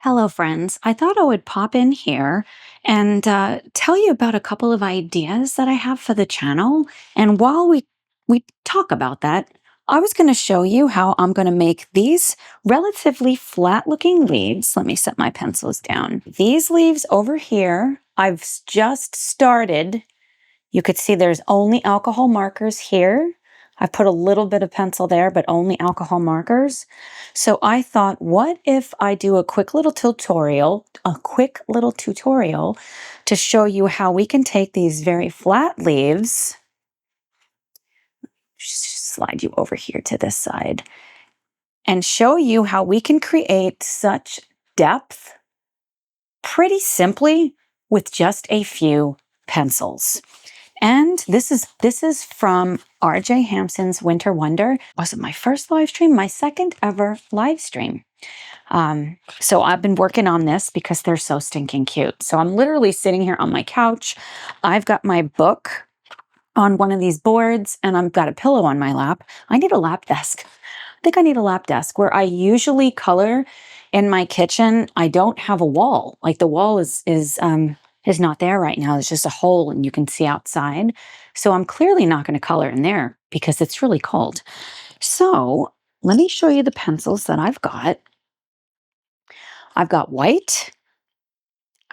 Hello, friends. I thought I would pop in here and tell you about a couple of ideas that I have for the channel. And while we talk about that, I was going to show you how I'm going to make these relatively flat-looking leaves. Let me set my pencils down. These leaves over here, just started. You could see there's only alcohol markers here. I put a little bit of pencil there, but only alcohol markers. So I thought, what if I do a quick little tutorial to show you how we can take these very flat leaves, just slide you over here to this side, and show you how we can create such depth pretty simply with just a few pencils. And this is from RJ Hampson's Winter Wonder. Was it my first live stream? My second ever live stream. So I've been working on this because they're so stinking cute. So I'm literally sitting here on my couch. I've got my book on one of these boards and I've got a pillow on my lap. I need a lap desk. I think I need a lap desk where I usually color in my kitchen. I don't have a wall. Like the wall is not there right now. There's just a hole and you can see outside. So I'm clearly not going to color in there because it's really cold. So let me show you the pencils that I've got. I've got white.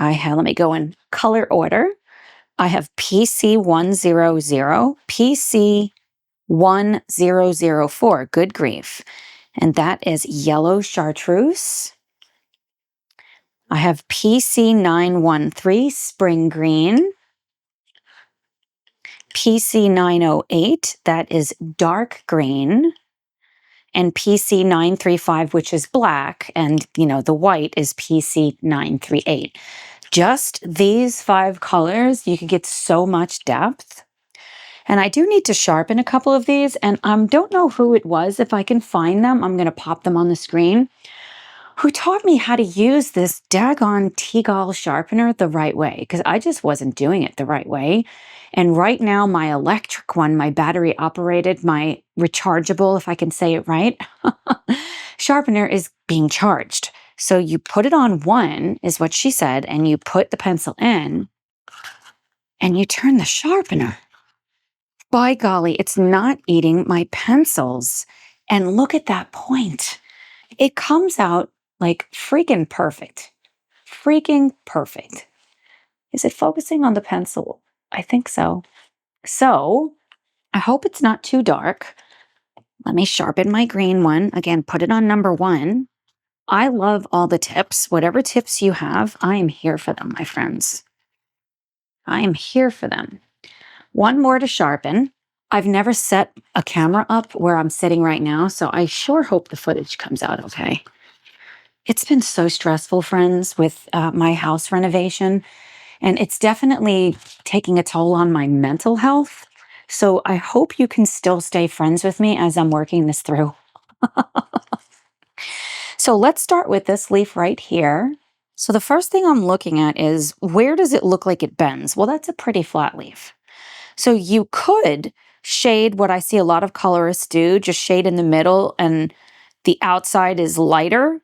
Let me go in color order. I have PC100, PC1004, good grief. And that is yellow chartreuse. I have PC913, spring green. PC908, that is dark green. And PC935, which is black, and the white is PC938. Just these 5 colors, you can get so much depth. And I do need to sharpen a couple of these, and I don't know who it was. If I can find them, I'm going to pop them on the screen. Who taught me how to use this daggone T-Gall sharpener the right way, because I just wasn't doing it the right way. And right now, my electric one, my battery operated, my rechargeable, if I can say it right, sharpener is being charged. So you put it on 1, is what she said, and you put the pencil in, and you turn the sharpener. By golly, it's not eating my pencils. And look at that point. It comes out like freaking perfect. Freaking perfect. Is it focusing on the pencil? I think so. So I hope it's not too dark. Let me sharpen my green one. Again, put it on number 1. I love all the tips. Whatever tips you have, I am here for them, my friends. I am here for them. 1 more to sharpen. I've never set a camera up where I'm sitting right now, so I sure hope the footage comes out okay. It's been so stressful, friends, with my house renovation, and it's definitely taking a toll on my mental health. So I hope you can still stay friends with me as I'm working this through. So let's start with this leaf right here. So the first thing I'm looking at is, where does it look like it bends? Well, that's a pretty flat leaf. So you could shade what I see a lot of colorists do, just shade in the middle and the outside is lighter.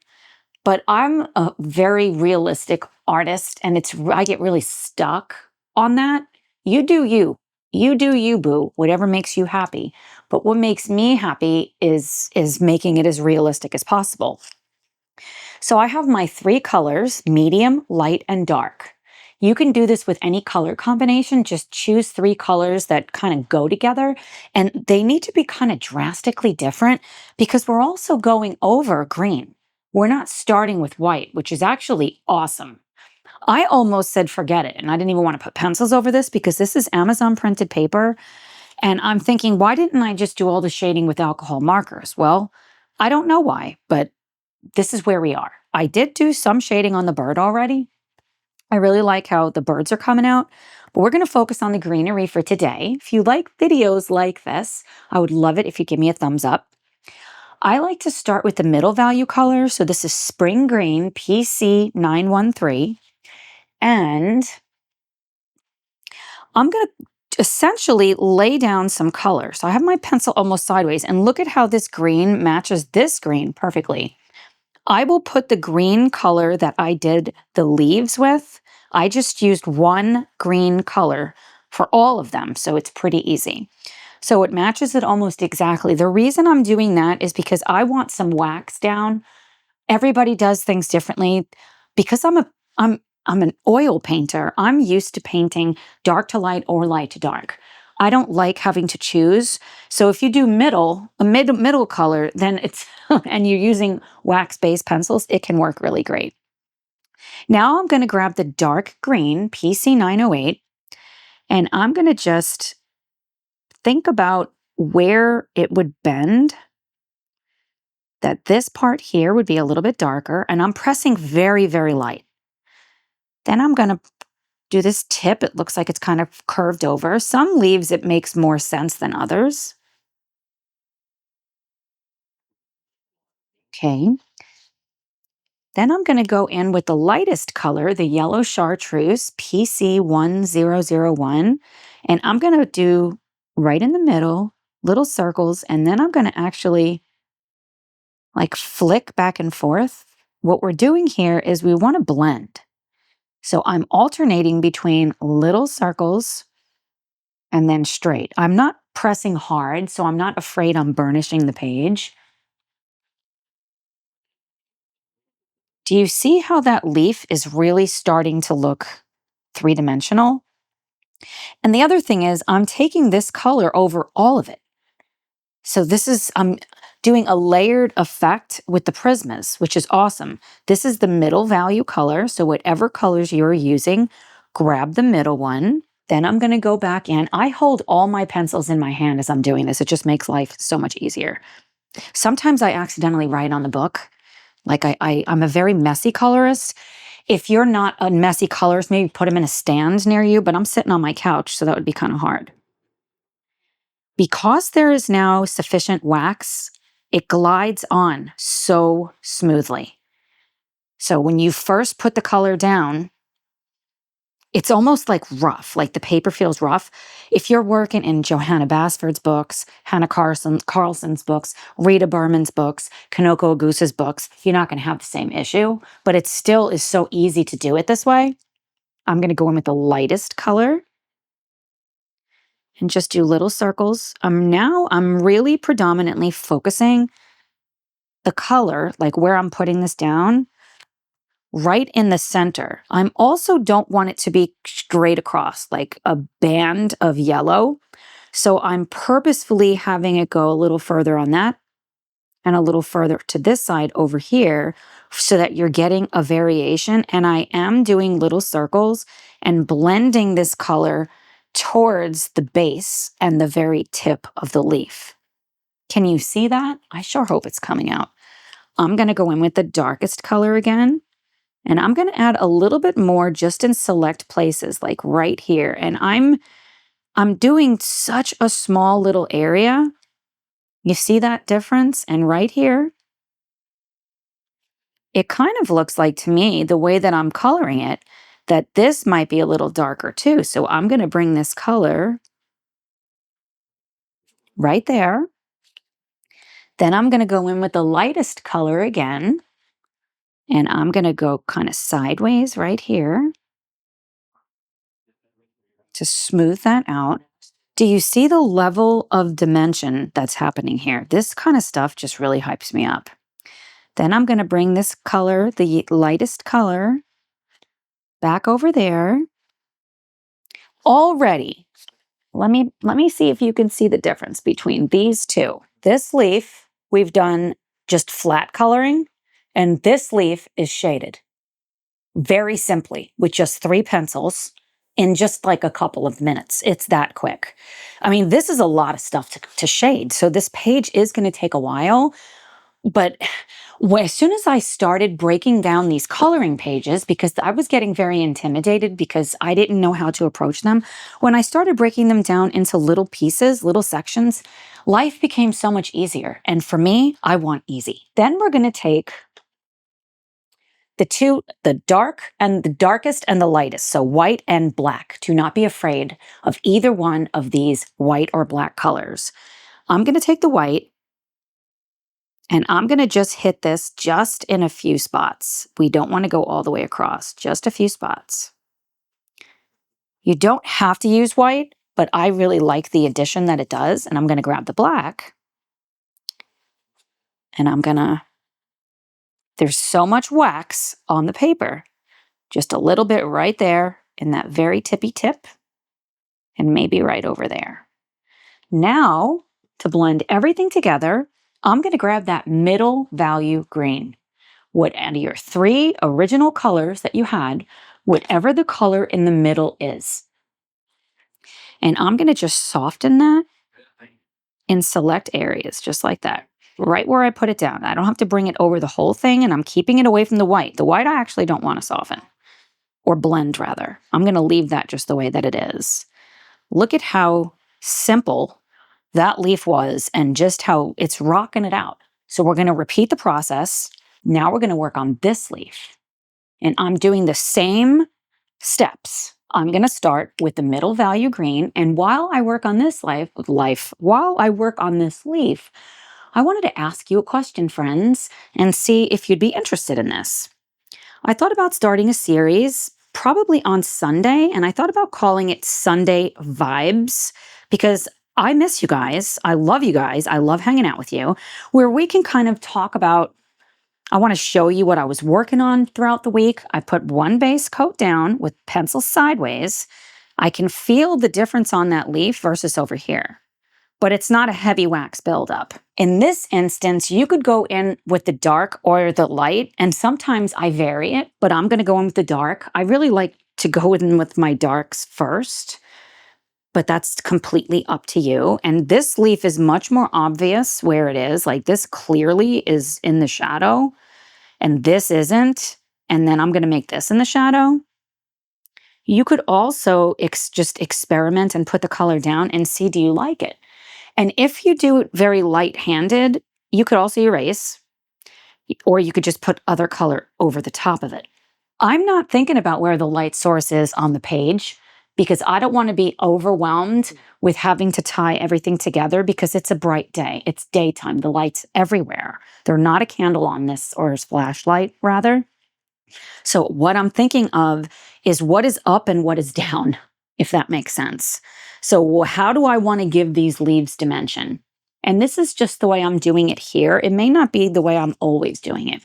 But I'm a very realistic artist and I get really stuck on that. You do you. You do you, boo, whatever makes you happy. But what makes me happy is making it as realistic as possible. So I have my 3 colors, medium, light, and dark. You can do this with any color combination. Just choose 3 colors that kind of go together. And they need to be kind of drastically different because we're also going over green. We're not starting with white, which is actually awesome. I almost said forget it, and I didn't even want to put pencils over this because this is Amazon printed paper. And I'm thinking, why didn't I just do all the shading with alcohol markers? Well, I don't know why, but this is where we are. I did do some shading on the bird already. I really like how the birds are coming out, but we're going to focus on the greenery for today. If you like videos like this, I would love it if you give me a thumbs up. I like to start with the middle value color. So this is spring green, PC913. And I'm going to essentially lay down some color. So I have my pencil almost sideways, and look at how this green matches this green perfectly. I will put the green color that I did the leaves with. I just used one green color for all of them, so it's pretty easy. So it matches it almost exactly. The reason I'm doing that is because I want some wax down. Everybody does things differently. Because I'm an oil painter, I'm used to painting dark to light or light to dark. I don't like having to choose. So if you do middle color, then it's and you're using wax-based pencils, it can work really great. Now I'm going to grab the dark green PC 908 and I'm going to just think about where it would bend, that this part here would be a little bit darker, and I'm pressing very, very light. Then I'm going to do this tip. It looks like it's kind of curved over. Some leaves, it makes more sense than others. Okay. Then I'm going to go in with the lightest color, the yellow chartreuse, PC1001, and I'm going to do right in the middle, little circles, and then I'm going to actually like flick back and forth. What we're doing here is we want to blend. So I'm alternating between little circles and then straight. I'm not pressing hard, so I'm not afraid I'm burnishing the page. Do you see how that leaf is really starting to look three-dimensional? And the other thing is I'm taking this color over all of it. So I'm doing a layered effect with the Prismas, which is awesome. This is the middle value color. So whatever colors you're using, grab the middle one. Then I'm going to go back in. I hold all my pencils in my hand as I'm doing this. It just makes life so much easier. Sometimes I accidentally write on the book. Like I'm a very messy colorist. If you're not a messy colorist, maybe put them in a stand near you, but I'm sitting on my couch, so that would be kind of hard. Because there is now sufficient wax, it glides on so smoothly. So when you first put the color down, it's almost like rough, like the paper feels rough. If you're working in Johanna Basford's books, Hannah Carlson's books, Rita Berman's books, Kanoko Ogusa's books, you're not going to have the same issue, but it still is so easy to do it this way. I'm going to go in with the lightest color and just do little circles. Now I'm really predominantly focusing the color, like where I'm putting this down, right in the center. I also don't want it to be straight across, like a band of yellow. So I'm purposefully having it go a little further on that and a little further to this side over here so that you're getting a variation. And I am doing little circles and blending this color towards the base and the very tip of the leaf. Can you see that? I sure hope it's coming out. I'm going to go in with the darkest color again. And I'm going to add a little bit more just in select places, like right here. And I'm doing such a small little area. You see that difference? And right here, it kind of looks like to me, the way that I'm coloring it, that this might be a little darker too. So I'm going to bring this color right there. Then I'm going to go in with the lightest color again. And I'm going to go kind of sideways right here to smooth that out. Do you see the level of dimension that's happening here? This kind of stuff just really hypes me up. Then I'm going to bring this color, the lightest color, back over there. Already, let me see if you can see the difference between these two. This leaf, we've done just flat coloring, and this leaf is shaded very simply with just 3 pencils in just like a couple of minutes. It's that quick. I mean, this is a lot of stuff to shade. So this page is going to take a while. But as soon as I started breaking down these coloring pages, because I was getting very intimidated because I didn't know how to approach them, when I started breaking them down into little pieces, little sections, life became so much easier. And for me, I want easy. Then we're going to take the darkest and the lightest, so white and black. Do not be afraid of either one of these white or black colors. I'm going to take the white And I'm going to just hit this just in a few spots. We don't want to go all the way across, just a few spots. You don't have to use white, but I really like the addition that it does. And I'm going to grab the black. And there's so much wax on the paper. Just a little bit right there in that very tippy tip. And maybe right over there. Now, to blend everything together, I'm going to grab that middle value green. What out of your 3 original colors that you had, whatever the color in the middle is. And I'm going to just soften that in select areas, just like that. Right where I put it down. I don't have to bring it over the whole thing, and I'm keeping it away from the white. The white I actually don't want to soften. Or blend, rather. I'm going to leave that just the way that it is. Look at how simple that leaf was and just how it's rocking it out. So we're going to repeat the process. Now we're going to work on this leaf. And I'm doing the same steps. I'm going to start with the middle value green. And while I work on this while I work on this leaf, I wanted to ask you a question, friends, and see if you'd be interested in this. I thought about starting a series probably on Sunday, and I thought about calling it Sunday Vibes because I miss you guys. I love you guys. I love hanging out with you, where we can kind of talk about, I want to show you what I was working on throughout the week. I put one base coat down with pencil sideways. I can feel the difference on that leaf versus over here, but it's not a heavy wax buildup. In this instance, you could go in with the dark or the light, and sometimes I vary it, but I'm going to go in with the dark. I really like to go in with my darks first, but that's completely up to you. And this leaf is much more obvious where it is. Like this clearly is in the shadow, and this isn't. And then I'm going to make this in the shadow. You could also just experiment and put the color down and see, do you like it? And if you do it very light-handed, you could also erase, or you could just put other color over the top of it. I'm not thinking about where the light source is on the page because I don't want to be overwhelmed with having to tie everything together because it's a bright day. It's daytime. The light's everywhere. They're not a candle on this, or a flashlight, rather. So what I'm thinking of is what is up and what is down, if that makes sense. So how do I want to give these leaves dimension? And this is just the way I'm doing it here. It may not be the way I'm always doing it.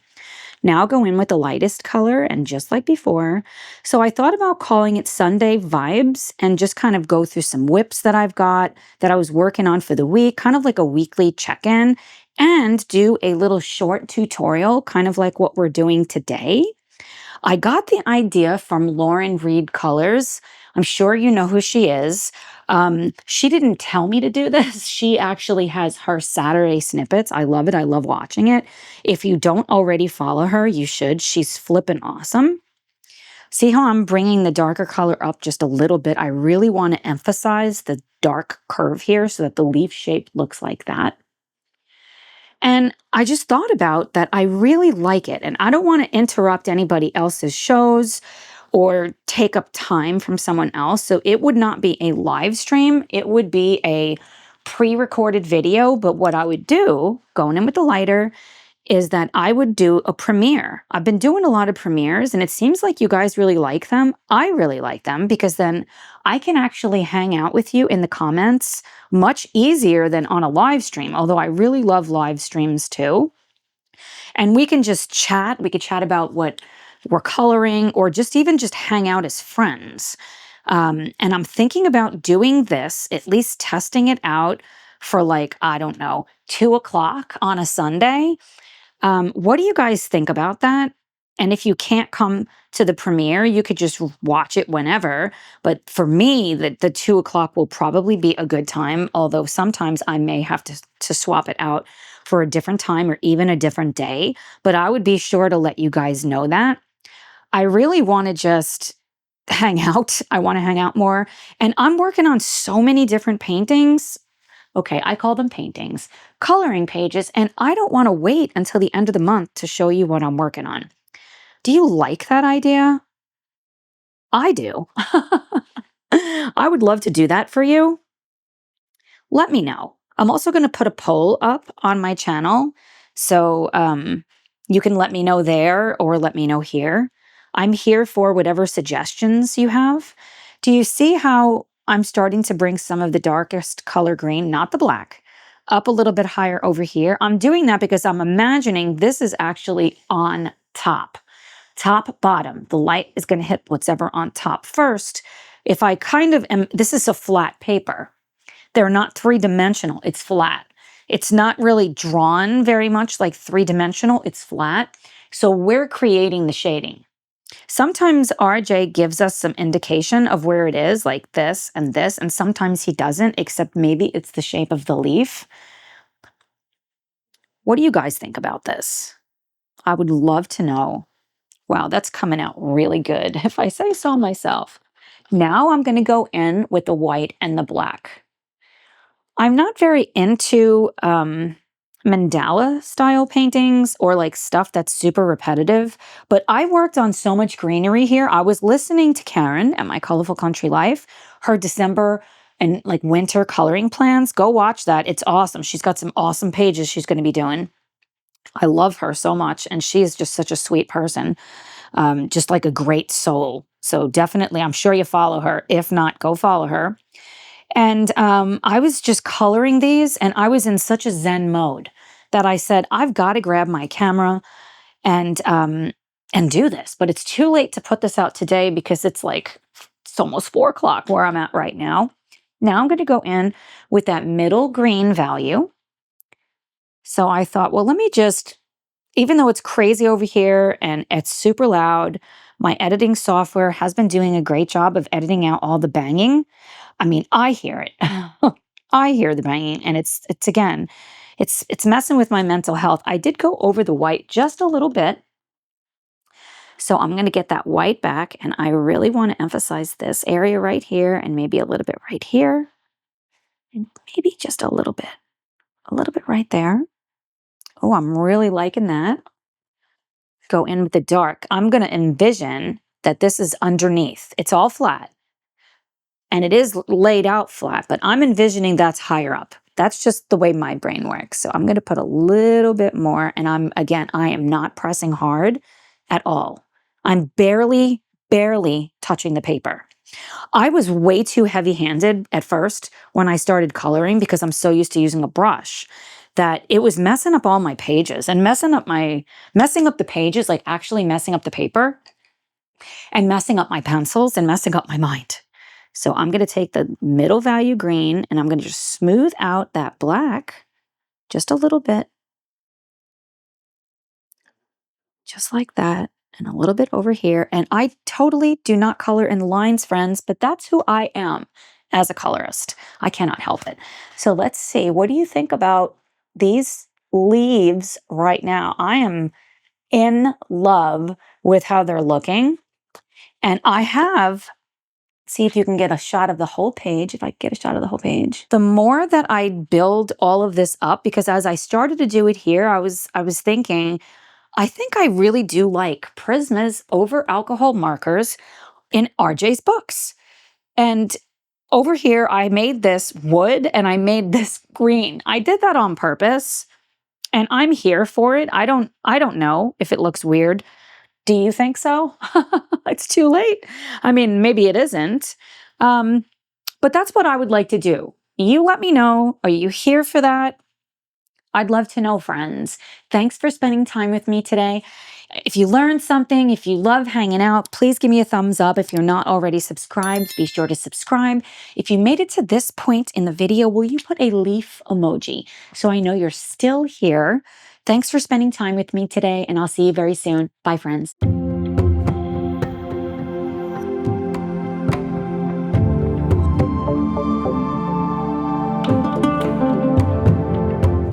Now go in with the lightest color and just like before. So I thought about calling it Sunday Vibes and just kind of go through some whips that I've got that I was working on for the week, kind of like a weekly check-in, and do a little short tutorial, kind of like what we're doing today. I got the idea from Lauren Reed Colors. I'm sure you know who she is. She didn't tell me to do this. She actually has her Saturday snippets. I love it. I love watching it. If you don't already follow her, you should. She's flippin' awesome. See how I'm bringing the darker color up just a little bit? I really want to emphasize the dark curve here so that the leaf shape looks like that. And I just thought about that I really like it, and I don't want to interrupt anybody else's shows or take up time from someone else. So it would not be a live stream. It would be a pre-recorded video. But what I would do, going in with the lighter, is that I would do a premiere. I've been doing a lot of premieres, and it seems like you guys really like them. I really like them because then I can actually hang out with you in the comments much easier than on a live stream, although I really love live streams too. And we can just chat. We could chat about what we're coloring or just even just hang out as friends. And I'm thinking about doing this, at least testing it out for like, I don't know, 2 o'clock on a Sunday. What do you guys think about that? And if you can't come to the premiere, you could just watch it whenever. But for me, the 2 o'clock will probably be a good time, although sometimes I may have to swap it out for a different time or even a different day. But I would be sure to let you guys know that. I really want to just hang out. I want to hang out more. And I'm working on so many different paintings. Okay, I call them paintings, coloring pages, and I don't want to wait until the end of the month to show you what I'm working on. Do you like that idea? I do. I would love to do that for you. Let me know. I'm also going to put a poll up on my channel So you can let me know there or let me know here. I'm here for whatever suggestions you have. Do you see how I'm starting to bring some of the darkest color green, not the black, up a little bit higher over here? I'm doing that because I'm imagining this is actually on top. Top, bottom. The light is going to hit whatever on top first. If I kind of am, this is a flat paper. They're not three-dimensional. It's flat. It's not really drawn very much like three-dimensional. It's flat. So we're creating the shading. Sometimes RJ gives us some indication of where it is, like this, and sometimes he doesn't, except maybe it's the shape of the leaf. What do you guys think about this? I would love to know. Wow, that's coming out really good, if I say so myself. Now I'm going to go in with the white and the black. I'm not very into mandala style paintings or like stuff that's super repetitive, but I worked on so much greenery here. I was listening to Karen at My Colorful Country Life, her December and like winter coloring plans. Go watch that. It's awesome. She's got some awesome pages she's going to be doing. I love her so much, and she is just such a sweet person, just like a great soul. So definitely, I'm sure you follow her. If not, go follow her. And I was just coloring these, and I was in such a Zen mode that I said, I've got to grab my camera and do this. But it's too late to put this out today because it's almost 4 o'clock where I'm at right now. Now I'm going to go in with that middle green value. So I thought, well, let me just, even though it's crazy over here and it's super loud, my editing software has been doing a great job of editing out all the banging. I mean, I hear it. I hear the banging, and it's again, it's messing with my mental health. I did go over the white just a little bit. So I'm going to get that white back, and I really want to emphasize this area right here and maybe a little bit right here. And maybe just a little bit right there. Oh, I'm really liking that. Go in with the dark. I'm going to envision that this is underneath. It's all flat. And it is laid out flat, but I'm envisioning that's higher up. That's just the way my brain works. So I'm going to put a little bit more, and I am not pressing hard at all. I'm barely touching the paper. I was way too heavy-handed at first when I started coloring because I'm so used to using a brush that it was messing up all my pages and messing up the pages, like actually messing up the paper and messing up my pencils and messing up my mind. So I'm going to take the middle value green and I'm going to just smooth out that black just a little bit. Just like that. And a little bit over here. And I totally do not color in lines, friends, but that's who I am as a colorist. I cannot help it. So let's see. What do you think about these leaves right now? I am in love with how they're looking. And I have, see if you can get a shot of the whole page. If I get a shot of the whole page. The more that I build all of this up, because as I started to do it here, I was thinking, I think I really do like Prisma's over alcohol markers in RJ's books. And over here, I made this wood and I made this green. I did that on purpose and I'm here for it. I don't know if it looks weird. Do you think so? It's too late. I mean, maybe it isn't. But that's what I would like to do. You let me know. Are you here for that? I'd love to know, friends. Thanks for spending time with me today. If you learned something, if you love hanging out, please give me a thumbs up. If you're not already subscribed, be sure to subscribe. If you made it to this point in the video, will you put a leaf emoji so I know you're still here? Thanks for spending time with me today, and I'll see you very soon. Bye, friends.